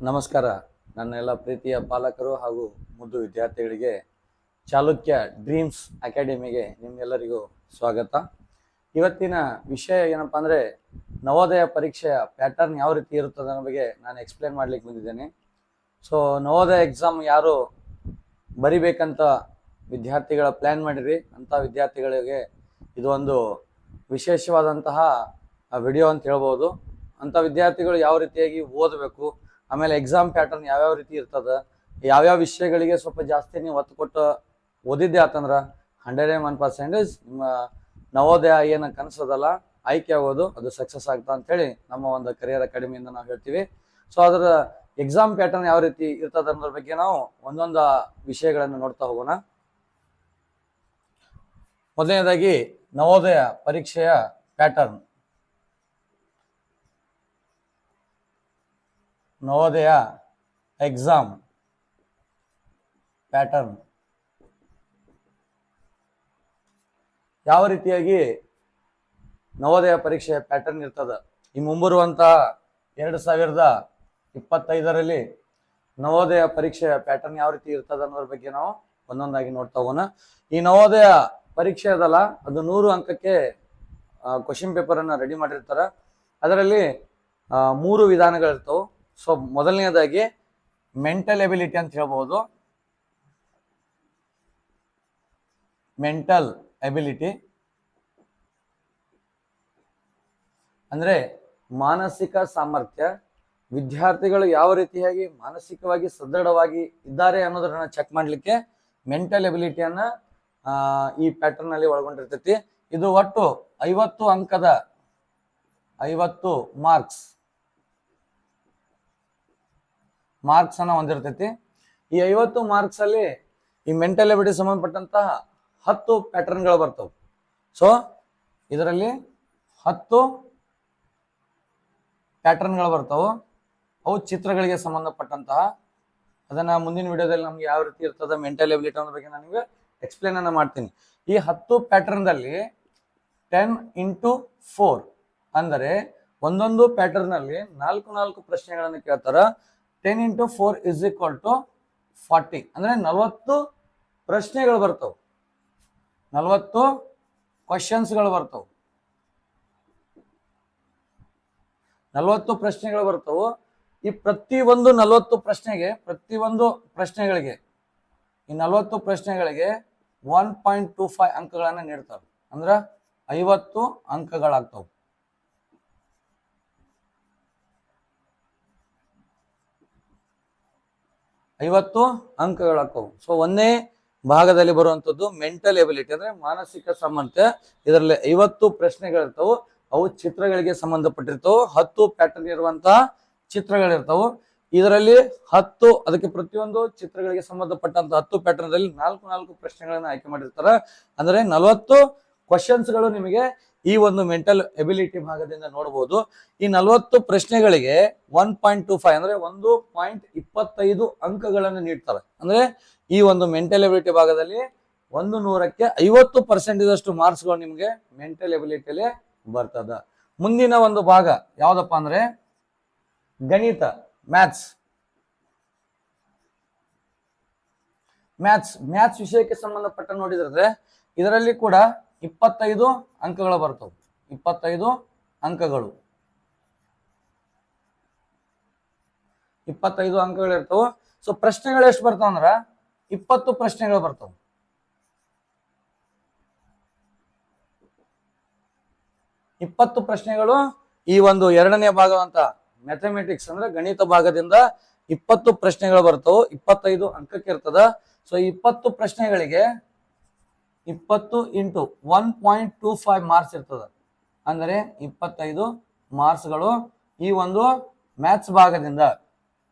ನಮಸ್ಕಾರ. ನನ್ನೆಲ್ಲ ಪ್ರೀತಿಯ ಪಾಲಕರು ಹಾಗೂ ಮುದ್ದು ವಿದ್ಯಾರ್ಥಿಗಳಿಗೆ ಚಾಲುಕ್ಯ ಡ್ರೀಮ್ಸ್ ಅಕಾಡೆಮಿಗೆ ನಿಮ್ಗೆಲ್ಲರಿಗೂ ಸ್ವಾಗತ. ಇವತ್ತಿನ ವಿಷಯ ಏನಪ್ಪ ಅಂದರೆ ನವೋದಯ ಪರೀಕ್ಷೆಯ ಪ್ಯಾಟರ್ನ್ ಯಾವ ರೀತಿ ಇರುತ್ತದೆ ಅನ್ನೋ ಬಗ್ಗೆ ನಾನು ಎಕ್ಸ್ಪ್ಲೇನ್ ಮಾಡ್ಲಿಕ್ಕೆ ಬಂದಿದ್ದೇನೆ. ಸೊ ನವೋದಯ ಎಕ್ಸಾಮ್ ಯಾರು ಬರಿಬೇಕಂತ ವಿದ್ಯಾರ್ಥಿಗಳ ಪ್ಲ್ಯಾನ್ ಮಾಡಿರಿ ಅಂಥ ವಿದ್ಯಾರ್ಥಿಗಳಿಗೆ ಇದು ಒಂದು ವಿಶೇಷವಾದಂತಹ ವಿಡಿಯೋ ಅಂತ ಹೇಳ್ಬೋದು. ಅಂಥ ವಿದ್ಯಾರ್ಥಿಗಳು ಯಾವ ರೀತಿಯಾಗಿ ಓದಬೇಕು, ಆಮೇಲೆ ಎಕ್ಸಾಮ್ ಪ್ಯಾಟರ್ನ್ ಯಾವ್ಯಾವ ರೀತಿ ಇರ್ತದೆ, ಯಾವ್ಯಾವ ವಿಷಯಗಳಿಗೆ ಸ್ವಲ್ಪ ಜಾಸ್ತಿ ನೀವು ಒತ್ತು ಕೊಟ್ಟು ಓದಿದ್ದೆ ಆತಂದ್ರೆ 101% ನಿಮ್ಮ ನವೋದಯ ಏನು ಕನಸದಲ್ಲ ಆಯ್ಕೆ ಆಗೋದು ಅದು ಸಕ್ಸಸ್ ಆಗ್ತಾ ಅಂತೇಳಿ ನಮ್ಮ ಒಂದು ಕರಿಯರ್ ಅಕಾಡೆಮಿಯಿಂದ ನಾವು ಹೇಳ್ತೀವಿ. ಸೊ ಅದರ ಎಕ್ಸಾಮ್ ಪ್ಯಾಟರ್ನ್ ಯಾವ ರೀತಿ ಇರ್ತದೆ ಅನ್ನೋದ್ರ ಬಗ್ಗೆ ನಾವು ಒಂದೊಂದು ವಿಷಯಗಳನ್ನು ನೋಡ್ತಾ ಹೋಗೋಣ. ಮೊದಲನೇದಾಗಿ ನವೋದಯ ಪರೀಕ್ಷೆಯ ಪ್ಯಾಟರ್ನ್. ನವೋದಯ ಎಕ್ಸಾಮ್ ಪ್ಯಾಟರ್ನ್ ಯಾವ ರೀತಿಯಾಗಿ ನವೋದಯ ಪರೀಕ್ಷೆಯ ಪ್ಯಾಟರ್ನ್ ಇರ್ತದ. ಈ ಮುಂಬರುವಂತಹ 2025ರಲ್ಲಿ ನವೋದಯ ಪರೀಕ್ಷೆಯ ಪ್ಯಾಟರ್ನ್ ಯಾವ ರೀತಿ ಇರ್ತದ ಅನ್ನೋದ್ರ ಬಗ್ಗೆ ನಾವು ಒಂದೊಂದಾಗಿ ನೋಡ್ತಾ ಹೋಗೋಣ. ಈ ನವೋದಯ ಪರೀಕ್ಷೆ ಅದಲ್ಲ, ಅದು 100 ಅಂಕಕ್ಕೆ ಕ್ವಶನ್ ಪೇಪರ್ ಅನ್ನ ರೆಡಿ ಮಾಡಿರ್ತಾರೆ. ಅದರಲ್ಲಿ 3 ವಿಧಾನಗಳಿರ್ತವೆ. ಸೊ ಮೊದಲನೇದಾಗಿ ಮೆಂಟಲ್ ಎಬಿಲಿಟಿ ಅಂತ ಹೇಳ್ಬೋದು. ಮೆಂಟಲ್ ಎಬಿಲಿಟಿ ಅಂದ್ರೆ ಮಾನಸಿಕ ಸಾಮರ್ಥ್ಯ. ವಿದ್ಯಾರ್ಥಿಗಳು ಯಾವ ರೀತಿಯಾಗಿ ಮಾನಸಿಕವಾಗಿ ಸದೃಢವಾಗಿ ಇದ್ದಾರೆ ಅನ್ನೋದನ್ನ ಚೆಕ್ ಮಾಡ್ಲಿಕ್ಕೆ ಮೆಂಟಲ್ ಎಬಿಲಿಟಿಯನ್ನ ಈ ಪ್ಯಾಟರ್ನ್ ಅಲ್ಲಿ ಒಳಗೊಂಡಿರ್ತೈತಿ. ಇದು ಒಟ್ಟು 50 ಅಂಕದ 50 ಮಾರ್ಕ್ಸ್ ಅನ್ನ ಹೊಂದಿರ್ತೈತಿ. ಈ 50 ಮಾರ್ಕ್ಸ್ ಅಲ್ಲಿ ಈ ಮೆಂಟಲ್ ಎಬಿಲಿಟಿ ಸಂಬಂಧಪಟ್ಟಂತಹ 10 ಪ್ಯಾಟರ್ನ್ಗಳು ಬರ್ತವೆ. ಸೊ ಇದರಲ್ಲಿ 10 ಪ್ಯಾಟರ್ನ್ಗಳು ಬರ್ತವೆ. ಅವು ಚಿತ್ರಗಳಿಗೆ ಸಂಬಂಧಪಟ್ಟಂತಹ. ಅದನ್ನ ಮುಂದಿನ ವಿಡಿಯೋದಲ್ಲಿ ನಮ್ಗೆ ಯಾವ ರೀತಿ ಇರ್ತದೆ ಮೆಂಟಲ್ ಎಬಿಲಿಟಿ ಅನ್ನೋ ಬಗ್ಗೆ ನಾನು ನಿಮಗೆ ಎಕ್ಸ್ಪ್ಲೇನ್ ಅನ್ನ ಮಾಡ್ತೀನಿ. ಈ 10 ಪ್ಯಾಟರ್ನ್ದಲ್ಲಿ 10x4 ಅಂದರೆ ಒಂದೊಂದು ಪ್ಯಾಟರ್ನ್ ಅಲ್ಲಿ 4 ಪ್ರಶ್ನೆಗಳನ್ನು ಕೇಳ್ತಾರ. 10x4 = 40 ಅಂದ್ರೆ 40 ಪ್ರಶ್ನೆಗಳು ಬರ್ತವೆ, 40 ಕ್ವಶನ್ಸ್ಗಳು ಬರ್ತವೆ, 40 ಪ್ರಶ್ನೆಗಳು ಬರ್ತವೆ. ಈ ಪ್ರತಿಯೊಂದು 40 ಪ್ರಶ್ನೆಗಳಿಗೆ ಈ 40 ಪ್ರಶ್ನೆಗಳಿಗೆ 1.25 ಅಂಕಗಳನ್ನ ನೀಡ್ತಾರೆ. ಅಂದ್ರೆ 50 ಅಂಕಗಳಾಗ್ತವೆ. 50 ಅಂಕಗಳಾಗ್ತವೆ. ಸೊ ಒಂದೇ ಭಾಗದಲ್ಲಿ ಬರುವಂತದ್ದು ಮೆಂಟಲ್ ಎಬಿಲಿಟಿ ಅಂದ್ರೆ ಮಾನಸಿಕ ಸಾಮರ್ಥ್ಯ. ಇದರಲ್ಲಿ 50 ಪ್ರಶ್ನೆಗಳಿರ್ತವೆ. ಅವು ಚಿತ್ರಗಳಿಗೆ ಸಂಬಂಧಪಟ್ಟಿರ್ತವೆ. 10 ಪ್ಯಾಟರ್ನ್ ಇರುವಂತಹ ಚಿತ್ರಗಳಿರ್ತವೆ. ಇದರಲ್ಲಿ 10 ಅದಕ್ಕೆ ಪ್ರತಿಯೊಂದು ಚಿತ್ರಗಳಿಗೆ ಸಂಬಂಧಪಟ್ಟಂತ 10 ಪ್ಯಾಟರ್ನ್ ದಲ್ಲಿ 4 ಪ್ರಶ್ನೆಗಳನ್ನ ಆಯ್ಕೆ ಮಾಡಿರ್ತಾರೆ. ಅಂದ್ರೆ 40 ಕ್ವಶನ್ಸ್ಗಳು ನಿಮಗೆ ಈ ಒಂದು ಮೆಂಟಲ್ ಎಬಿಲಿಟಿ ಭಾಗದಿಂದ ನೋಡಬಹುದು. ಈ 40 ಪ್ರಶ್ನೆಗಳಿಗೆ 1.25 ಅಂದ್ರೆ 1.25 ಅಂಕಗಳನ್ನು ನೀಡ್ತಾರೆ. ಅಂದ್ರೆ ಈ ಒಂದು ಮೆಂಟಲ್ ಎಬಿಲಿಟಿ ಭಾಗದಲ್ಲಿ 100ಕ್ಕೆ 50% ಮಾರ್ಕ್ಸ್ಗಳು ನಿಮಗೆ ಮೆಂಟಲ್ ಎಬಿಲಿಟಿಯಲ್ಲಿ ಬರ್ತದ. ಮುಂದಿನ ಒಂದು ಭಾಗ ಯಾವ್ದಪ್ಪ ಅಂದ್ರೆ ಗಣಿತ, ಮ್ಯಾಥ್ಸ್ ವಿಷಯಕ್ಕೆ ಸಂಬಂಧಪಟ್ಟ ನೋಡಿದ್ರೆ ಇದರಲ್ಲಿ ಕೂಡ 25 ಅಂಕಗಳು ಬರ್ತವೆ. 25 ಅಂಕಗಳು 25 ಅಂಕಗಳು ಇರ್ತವೆ. ಸೊ ಪ್ರಶ್ನೆಗಳು ಎಷ್ಟು ಬರ್ತಾವ ಅಂದ್ರ 20 ಪ್ರಶ್ನೆಗಳು ಬರ್ತವೆ. 20 ಪ್ರಶ್ನೆಗಳು ಈ ಒಂದು ಎರಡನೇ ಭಾಗವಂತ ಮ್ಯಾಥಮೆಟಿಕ್ಸ್ ಅಂದ್ರೆ ಗಣಿತ ಭಾಗದಿಂದ 20 ಪ್ರಶ್ನೆಗಳು ಬರ್ತವೆ. 25 ಅಂಕಕ್ಕೆ ಇರ್ತದ. ಸೊ 20 ಪ್ರಶ್ನೆಗಳಿಗೆ 20 × 1.25 ಮಾರ್ಕ್ಸ್ ಇರ್ತದ. ಅಂದರೆ 25 ಮಾರ್ಕ್ಸ್ಗಳು ಈ ಒಂದು ಮ್ಯಾಥ್ಸ್ ಭಾಗದಿಂದ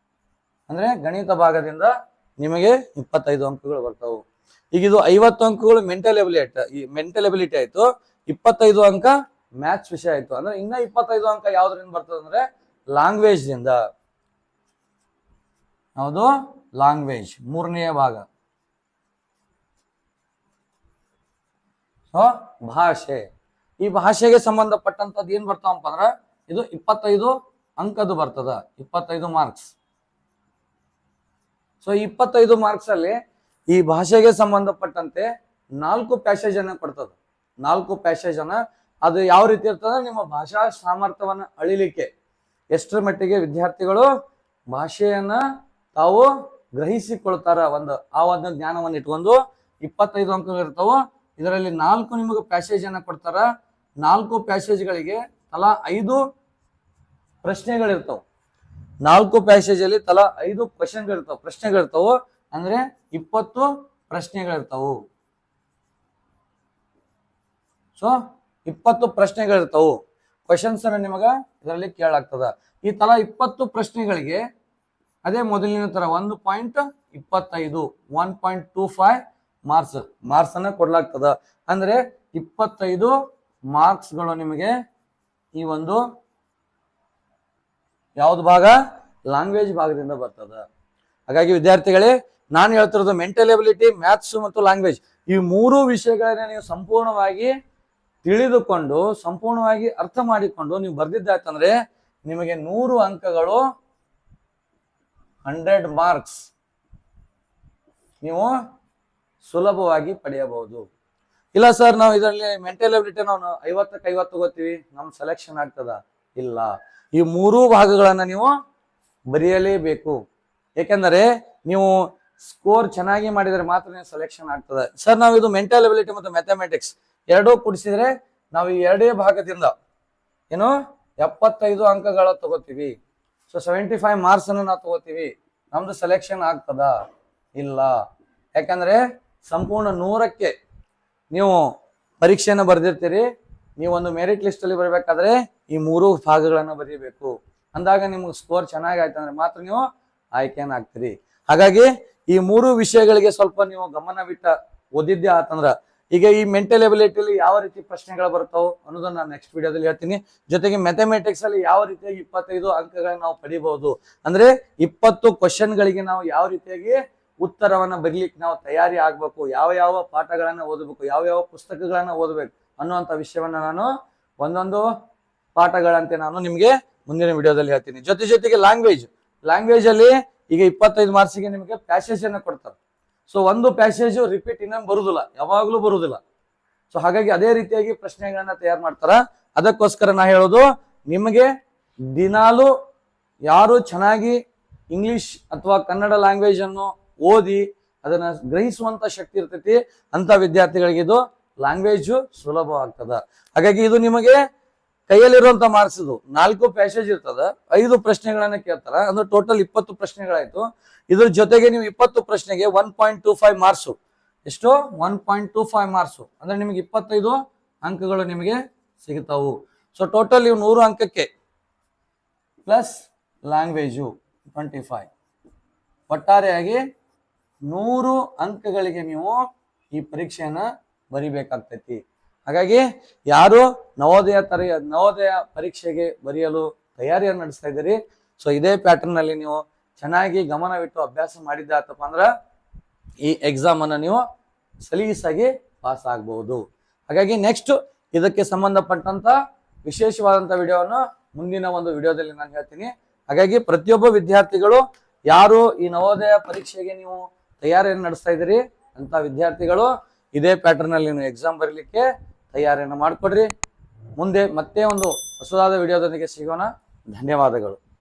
ಅಂದ್ರೆ ಗಣಿತ ಭಾಗದಿಂದ ನಿಮಗೆ 25 ಅಂಕಗಳು ಬರ್ತವೆ. ಈಗ ಇದು 50 ಅಂಕಗಳು ಮೆಂಟಲ್ ಎಬಿಲಿಟಿ ಆಯ್ತು. 25 ಅಂಕ ಮ್ಯಾಥ್ಸ್ ವಿಷಯ ಆಯ್ತು. ಅಂದ್ರೆ ಇನ್ನ 25 ಅಂಕ ಯಾವ್ದ್ರಿಂದ ಬರ್ತದೆ ಅಂದ್ರೆ ಲ್ಯಾಂಗ್ವೇಜ್ ದಿಂದ. ಯಾವುದು? ಲ್ಯಾಂಗ್ವೇಜ್, ಮೂರನೆಯ ಭಾಗ. ಸೊ ಭಾಷೆ, ಈ ಭಾಷೆಗೆ ಸಂಬಂಧಪಟ್ಟಂತದ್ದು ಏನ್ ಬರ್ತಾವಪ್ಪ ಅಂದ್ರ ಇದು 25 ಅಂಕದ್ದು ಬರ್ತದ. 25 ಮಾರ್ಕ್ಸ್. ಸೊ 25 ಮಾರ್ಕ್ಸ್ ಅಲ್ಲಿ ಈ ಭಾಷೆಗೆ ಸಂಬಂಧಪಟ್ಟಂತೆ 4 ಪ್ಯಾಸೇಜ್ ಅನ್ನ ಕೊಡ್ತದ. 4 ಪ್ಯಾಸೇಜ್ ಅನ್ನ ಅದು ಯಾವ ರೀತಿ ಇರ್ತದ, ನಿಮ್ಮ ಭಾಷಾ ಸಾಮರ್ಥ್ಯವನ್ನ ಅಳಿಲಿಕ್ಕೆ ಎಷ್ಟರ ಮಟ್ಟಿಗೆ ವಿದ್ಯಾರ್ಥಿಗಳು ಭಾಷೆಯನ್ನ ತಾವು ಗ್ರಹಿಸಿಕೊಳ್ತಾರ ಆ ಒಂದು ಜ್ಞಾನವನ್ನು ಇಟ್ಕೊಂಡು 25 ಅಂಕಗಳು ಇರ್ತಾವ. ಇದರಲ್ಲಿ 4 ನಿಮಗೆ ಪ್ಯಾಸೇಜ್ ಅನ್ನ ಕೊಡ್ತಾರ. 4 ಪ್ಯಾಸೇಜ್ಗಳಿಗೆ ತಲಾ 5 ಪ್ರಶ್ನೆಗಳಿರ್ತಾವ. 4 ಪ್ಯಾಸೇಜ್ ಅಲ್ಲಿ ತಲಾ 5 ಪ್ರಶ್ನೆಗಳಿರ್ತಾವ. ಅಂದ್ರೆ 20 ಪ್ರಶ್ನೆಗಳಿರ್ತಾವು. ಸೊ 20 ಪ್ರಶ್ನೆಗಳಿರ್ತಾವು. ಕ್ವಶನ್ಸ್ ಅನ್ನ ನಿಮಗ ಇದರಲ್ಲಿ ಕೇಳಾಗ್ತದ. ಈ ತಲಾ 20 ಪ್ರಶ್ನೆಗಳಿಗೆ ಅದೇ ಮೊದಲಿನ ತರ 1.25 1.25 ಮಾರ್ಕ್ಸ್ ಅನ್ನ ಕೊಡ್ಲಾಗ್ತದ. ಅಂದ್ರೆ 25 ಮಾರ್ಕ್ಸ್ಗಳು ನಿಮಗೆ ಈ ಒಂದು ಯಾವ್ದು ಭಾಗ, ಲ್ಯಾಂಗ್ವೇಜ್ ಭಾಗದಿಂದ ಬರ್ತದ. ಹಾಗಾಗಿ ವಿದ್ಯಾರ್ಥಿಗಳೇ, ನಾನು ಹೇಳ್ತಿರೋದು ಮೆಂಟಲ್ ಎಬಿಲಿಟಿ, ಮ್ಯಾಥ್ಸ್ ಮತ್ತು ಲ್ಯಾಂಗ್ವೇಜ್ ಈ 3 ವಿಷಯಗಳನ್ನ ನೀವು ಸಂಪೂರ್ಣವಾಗಿ ತಿಳಿದುಕೊಂಡು ಸಂಪೂರ್ಣವಾಗಿ ಅರ್ಥ ಮಾಡಿಕೊಂಡು ನೀವು ಬರ್ದಿದ್ದಾಯ್ತಂದ್ರೆ ನಿಮಗೆ 100 ಅಂಕಗಳು 100 ಮಾರ್ಕ್ಸ್ ನೀವು ಸುಲಭವಾಗಿ ಪಡೆಯಬಹುದು. ಇಲ್ಲ ಸರ್, ನಾವು ಇದರಲ್ಲಿ ಮೆಂಟಲ್ ಎಬಿಲಿಟಿ ನಾವು 50ಕ್ಕೆ 50 ತಗೋತೀವಿ, ನಮ್ ಸೆಲೆಕ್ಷನ್ ಆಗ್ತದ? ಇಲ್ಲ, ಈ 3 ಭಾಗಗಳನ್ನ ನೀವು ಬರೆಯಲೇಬೇಕು. ಏಕೆಂದರೆ ನೀವು ಸ್ಕೋರ್ ಚೆನ್ನಾಗಿ ಮಾಡಿದರೆ ಮಾತ್ರ ನೀವು ಸೆಲೆಕ್ಷನ್ ಆಗ್ತದೆ. ಸರ್, ನಾವು ಇದು ಮೆಂಟಲ್ ಎಬಿಲಿಟಿ ಮತ್ತು ಮ್ಯಾಥಮೆಟಿಕ್ಸ್ ಎರಡೂ ಕೂಡಿಸಿದ್ರೆ ನಾವು ಈ 2 ಭಾಗದಿಂದ 75 ಅಂಕಗಳ ತಗೋತೀವಿ. ಸೊ 75 ಮಾರ್ಕ್ಸ್ ಅನ್ನು ನಾವು ತಗೋತೀವಿ, ನಮ್ದು ಸೆಲೆಕ್ಷನ್ ಆಗ್ತದ? ಇಲ್ಲ. ಯಾಕಂದ್ರೆ ಸಂಪೂರ್ಣ 100ಕ್ಕೆ ನೀವು ಪರೀಕ್ಷೆಯನ್ನು ಬರೆದಿರ್ತೀರಿ. ನೀವು ಒಂದು ಮೆರಿಟ್ ಲಿಸ್ಟ್ ಅಲ್ಲಿ ಬರಬೇಕಾದ್ರೆ ಈ 3 ಭಾಗಗಳನ್ನ ಬರೀಬೇಕು. ಅಂದಾಗ ನಿಮ್ಗೆ ಸ್ಕೋರ್ ಚೆನ್ನಾಗಿ ಆಯ್ತಂದ್ರೆ ಮಾತ್ರ ನೀವು ಆಯ್ಕೆಯನ್ನ ಆಗ್ತೀರಿ. ಹಾಗಾಗಿ ಈ 3 ವಿಷಯಗಳಿಗೆ ಸ್ವಲ್ಪ ನೀವು ಗಮನವಿಟ್ಟ ಓದಿದ್ದೆ ಆತಂದ್ರ ಈಗ ಈ ಮೆಂಟಲ್ ಎಬಿಲಿಟಿಲಿ ಯಾವ ರೀತಿ ಪ್ರಶ್ನೆಗಳು ಬರ್ತಾವ ಅನ್ನೋದನ್ನ ನಾನು ನೆಕ್ಸ್ಟ್ ವಿಡಿಯೋದಲ್ಲಿ ಹೇಳ್ತೀನಿ. ಜೊತೆಗೆ ಮ್ಯಾಥಮೆಟಿಕ್ಸ್ ಅಲ್ಲಿ ಯಾವ ರೀತಿಯಾಗಿ 25 ಅಂಕಗಳನ್ನ ನಾವು ಪಡಿಬಹುದು, ಅಂದ್ರೆ 20 ಕ್ವಶನ್ಗಳಿಗೆ ನಾವು ಯಾವ ರೀತಿಯಾಗಿ ಉತ್ತರವನ್ನ ಬರೀಲಿಕ್ಕೆ ನಾವು ತಯಾರಿ ಆಗ್ಬೇಕು, ಯಾವ ಪಾಠಗಳನ್ನ ಓದಬೇಕು, ಯಾವ ಪುಸ್ತಕಗಳನ್ನ ಓದಬೇಕು ಅನ್ನುವಂಥ ವಿಷಯವನ್ನ ನಾನು ಒಂದೊಂದು ಪಾಠಗಳಂತೆ ನಾನು ನಿಮ್ಗೆ ಮುಂದಿನ ವಿಡಿಯೋದಲ್ಲಿ ಹೇಳ್ತೀನಿ. ಜೊತೆಗೆ ಲ್ಯಾಂಗ್ವೇಜ್ ಅಲ್ಲಿ ಈಗ 25 ಮಾರ್ಕ್ಸಿಗೆ ನಿಮಗೆ ಪ್ಯಾಸೇಜ್ ಅನ್ನ ಕೊಡ್ತಾರೆ. ಸೊ ಒಂದು ಪ್ಯಾಸೇಜ್ ರಿಪೀಟ್ ಇನ್ನೊಂದು ಬರುದಿಲ್ಲ, ಯಾವಾಗ್ಲೂ ಬರುದಿಲ್ಲ. ಸೊ ಹಾಗಾಗಿ ಅದೇ ರೀತಿಯಾಗಿ ಪ್ರಶ್ನೆಗಳನ್ನ ತಯಾರು ಮಾಡ್ತಾರ. ಅದಕ್ಕೋಸ್ಕರ ನಾ ಹೇಳೋದು, ನಿಮಗೆ ದಿನಾಲು ಯಾರು ಚೆನ್ನಾಗಿ ಇಂಗ್ಲಿಷ್ ಅಥವಾ ಕನ್ನಡ ಲ್ಯಾಂಗ್ವೇಜ್ ಅನ್ನು ಓದಿ ಅದನ್ನ ಗ್ರಹಿಸುವಂತ ಶಕ್ತಿ ಇರ್ತೈತಿ ಅಂತ ವಿದ್ಯಾರ್ಥಿಗಳಿಗೆ ಇದು ಲ್ಯಾಂಗ್ವೇಜ್ ಸುಲಭವಾಗ್ತದ. ಹಾಗಾಗಿ ಇದು ನಿಮಗೆ ಕೈಯಲ್ಲಿರುವಂತ ಮಾರ್ಕ್ಸ್ ಇದು 4 ಪ್ಯಾಸೇಜ್ ಇರ್ತದ, 5 ಪ್ರಶ್ನೆಗಳನ್ನ ಕೇಳ್ತಾರ. ಅಂದ್ರೆ ಟೋಟಲ್ 20 ಪ್ರಶ್ನೆಗಳಾಯ್ತು. ಇದ್ರ ಜೊತೆಗೆ ನೀವು 20 ಪ್ರಶ್ನೆಗೆ 1.25 ಮಾರ್ಕ್ಸ್. ಎಷ್ಟು? 1.25 ಮಾರ್ಕ್ಸ್ ಅಂದ್ರೆ ನಿಮಗೆ 25 ಅಂಕಗಳು ನಿಮಗೆ ಸಿಗುತ್ತಾವು. ಸೊ ಟೋಟಲ್ ನೀವು 100 ಅಂಕಕ್ಕೆ ಪ್ಲಸ್ ಲ್ಯಾಂಗ್ವೇಜು 25, ಒಟ್ಟಾರೆಯಾಗಿ 100 ಅಂಕಗಳಿಗೆ ನೀವು ಈ ಪರೀಕ್ಷೆಯನ್ನ ಬರಿಬೇಕಾಗ್ತೈತಿ. ಹಾಗಾಗಿ ಯಾರು ನವೋದಯ ಪರೀಕ್ಷೆಗೆ ಬರೆಯಲು ತಯಾರಿಯನ್ನು ನಡೆಸ್ತಾ ಇದ್ದೀರಿ, ಸೊ ಇದೇ ಪ್ಯಾಟರ್ನ್ ನಲ್ಲಿ ನೀವು ಚೆನ್ನಾಗಿ ಗಮನವಿಟ್ಟು ಅಭ್ಯಾಸ ಮಾಡಿದ್ದಾತಪ್ಪ ಅಂದ್ರ ಈ ಎಕ್ಸಾಮ್ ಅನ್ನ ನೀವು ಸಲೀಸಾಗಿ ಪಾಸ್ ಆಗಬಹುದು. ಹಾಗಾಗಿ ನೆಕ್ಸ್ಟ್ ಇದಕ್ಕೆ ಸಂಬಂಧಪಟ್ಟಂತ ವಿಶೇಷವಾದಂತ ವಿಡಿಯೋವನ್ನು ಮುಂದಿನ ಒಂದು ವಿಡಿಯೋದಲ್ಲಿ ನಾನು ಹೇಳ್ತೀನಿ. ಹಾಗಾಗಿ ಪ್ರತಿಯೊಬ್ಬ ವಿದ್ಯಾರ್ಥಿಗಳು ಯಾರು ಈ ನವೋದಯ ಪರೀಕ್ಷೆಗೆ ನೀವು ತಯಾರಿಯನ್ನು ನಡೆಸ್ತಾ ಇದ್ದೀರಿ ಅಂತ ವಿದ್ಯಾರ್ಥಿಗಳು ಇದೇ ಪ್ಯಾಟರ್ನ್ ಅಲ್ಲಿ ನೀವು ಎಕ್ಸಾಮ್ ಬರೀಲಿಕ್ಕೆ ತಯಾರಿಯನ್ನು ಮಾಡಿಕೊಡ್ರಿ. ಮುಂದೆ ಮತ್ತೆ ಒಂದು ಹೊಸದಾದ ವಿಡಿಯೋದೊಂದಿಗೆ ಸಿಗೋಣ. ಧನ್ಯವಾದಗಳು.